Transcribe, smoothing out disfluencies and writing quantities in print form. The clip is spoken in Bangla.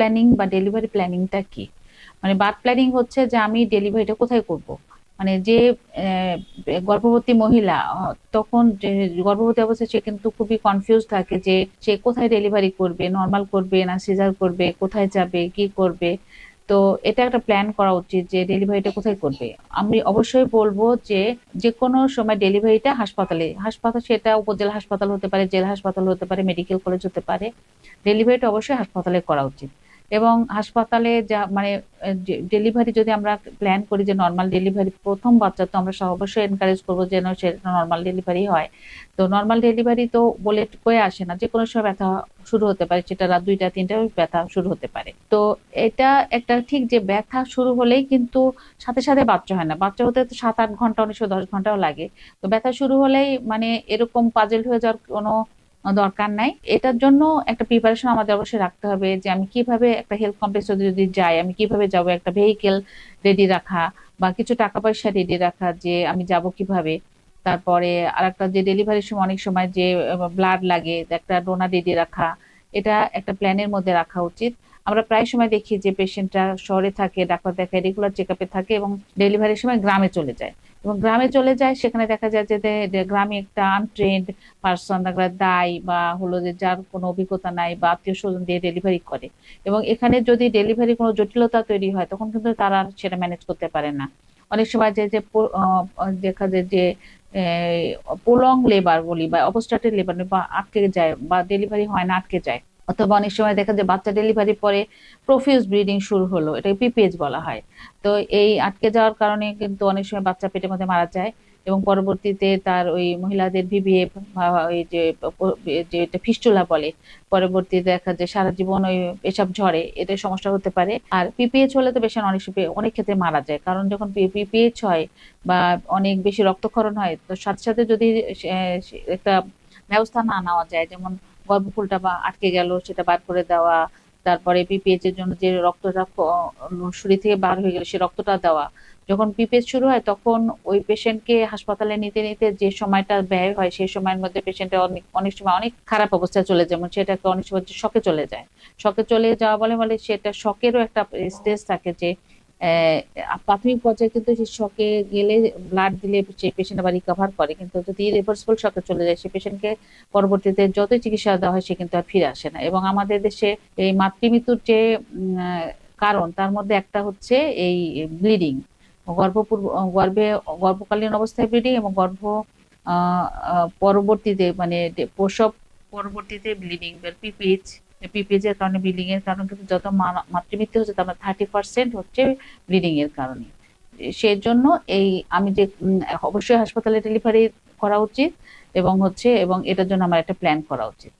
প্ল্যানিং বা ডেলিভারি প্ল্যানিংটা কি? মানে বার্থ প্ল্যানিং হচ্ছে যে আমি ডেলিভারিটা কোথায় করব। মানে যে গর্ভবতী মহিলা তখন যে গর্ভবতী অবস্থায় সে কিন্তু খুবই কনফিউজ থাকে যে সে কোথায় ডেলিভারি করবে, নর্মাল করবে না সিজার করবে, কোথায় যাবে, কি করবে। তো এটা একটা প্ল্যান করা উচিত যে ডেলিভারিটা কোথায় করবে। আমি অবশ্যই বলবো যে যে কোনো সময় ডেলিভারিটা হাসপাতালে, হাসপাতাল সেটা উপজেলা হাসপাতাল হতে পারে, জেলা হাসপাতাল হতে পারে, মেডিকেল কলেজ হতে পারে, ডেলিভারিটা অবশ্যই হাসপাতালে করা উচিত। এবং হাসপাতালে যা মানে ডেলিভারি যদি আমরা প্ল্যান করি যে নর্মাল ডেলিভারি, প্রথম বাচ্চা তো আমরা অবশ্যই এনকারেজ করবো যেন সে নর্মাল ডেলিভারি হয়। তো নর্মাল ডেলিভারি তো বলে কয়ে আসে না, যে কোনো সময় ব্যথা শুরু হতে পারে, সেটা রাত 2টা 3টা ব্যথা শুরু হতে পারে। তো এটা একটা ঠিক যে ব্যথা শুরু হলেই কিন্তু সাথে সাথে বাচ্চা হয় না, বাচ্চা হতে তো 7-8 ঘন্টা, 19-10 ঘন্টাও লাগে। তো ব্যথা শুরু হলেই মানে এরকম পাজল হয়ে যাওয়ার কোনো দরকার নাই। এটার জন্য একটা প্রিপারেশন আমাদের অবশ্যই রাখতে হবে যে আমি কিভাবে একটা হেলথ কমপ্লেক্সে যদি যাই আমি কিভাবে যাব, একটা ভেহিকেল রেডি রাখা বা কিছু টাকা পয়সা রেডি রাখা যে আমি যাব কিভাবে। তারপরে আরেকটা যে ডেলিভারির সময় অনেক সময় যে ব্লাড লাগে, একটা ডোনার রেডি রাখা, এটা একটা প্ল্যানের মধ্যে রাখা উচিত। আমরা প্রায় সময় দেখি যে পেশেন্টরা শহরে থাকে, ডাক্তার দেখায়, রেগুলার চেক আপে থাকে এবং ডেলিভারির সময় গ্রামে চলে যায়। এবং গ্রামে চলে যায়, সেখানে দেখা যায় যে গ্রামে একটা আনট্রেন্ড পার্সন, একটা দায় বা হলো যে যার কোনো অভিজ্ঞতা নাই বা আত্মীয় স্বজন দিয়ে ডেলিভারি করে। এবং এখানে যদি ডেলিভারি কোনো জটিলতা তৈরি হয় তখন কিন্তু তারা আর সেটা ম্যানেজ করতে পারে না। অনেক সময় যে যে দেখা যায় যে প্রলং লেবার বলি বা অবস্ট্রাটেড লেবার বা আটকে যায় বা ডেলিভারি হয় না, আটকে যায়। অথবা অনেক সময় দেখা যায় বাচ্চা ডেলিভারি পরে প্রফিউজ ব্লিডিং শুরু হলো, এটাকে পিপিএইচ বলা হয়। তো এই আটকে যাওয়ার কারণে কিন্তু অনেক সময় বাচ্চা পেটের মধ্যে মারা যায়। এবং পরবর্তীতে তার ওই মহিলাদের ভিভিএফ বা ওই যে যে এটা ফিস্টুলা বলে, পরবর্তীতে দেখা যায় সারা জীবন ওই এসব ঝরে, এটা সমস্যা হতে পারে। আর পিপিএইচ হলে তো বেশি অনেক অনেক ক্ষেত্রে মারা যায়, কারণ যখন পিপিএইচ হয় বা অনেক বেশি রক্তক্ষরণ হয় তো সাথে সাথে যদি একটা ব্যবস্থা না নেওয়া যায়, যেমন গর্ভফুলটা বা আটকে গেল সেটা বার করে দেওয়া, তারপরে পিপিএইচ এর জন্য যে রক্তটা শরীর থেকে বার হয়ে গেল সে রক্তটা দেওয়া। যখন পিপিএইচ শুরু হয় তখন ওই পেশেন্টকে হাসপাতালে নিতে নিতে যে সময়টা ব্যয় হয় সেই সময়ের মধ্যে পেশেন্টের অনেক অনেক সময় অনেক খারাপ অবস্থায় চলে যায়, যেমন সেটাকে অনেক সময় শকে চলে যায়। শকে চলে যাওয়া বলে বলে সেটা শকেরও একটা স্টেজ থাকে যে প্রাথমিক পর্যায়ে কিন্তু সে শকে গেলে ব্লাড দিলে সেই পেশেন্ট আবার রিকভার করে, কিন্তু যদি রিভার্সিবল শকে চলে যায় সেই পেশেন্টকে পরবর্তীতে যতই চিকিৎসা দেওয়া হয় সে কিন্তু আর ফিরে আসে না। এবং আমাদের দেশে এই মাতৃমৃত্যুর যে কারণ তার মধ্যে একটা হচ্ছে এই ব্লিডিং, গর্ভপূর্ব গর্ভে গর্ভকালীন অবস্থায় ব্লিডিং এবং গর্ভ পরবর্তীতে মানে প্রসব পরবর্তীতে ব্লিডিং, পিপিএইচ, পিপিএইচ এর কারণে ব্লিডিং এর কারণ কিন্তু যত মাতৃমৃত্যু হচ্ছে তার 30% হচ্ছে ব্লিডিং এর কারণে। সেই জন্য এই আমি যে অবশ্যই হাসপাতালে ডেলিভারি করা উচিত এবং হচ্ছে এবং এটার জন্য আমার একটা প্ল্যান করা উচিত।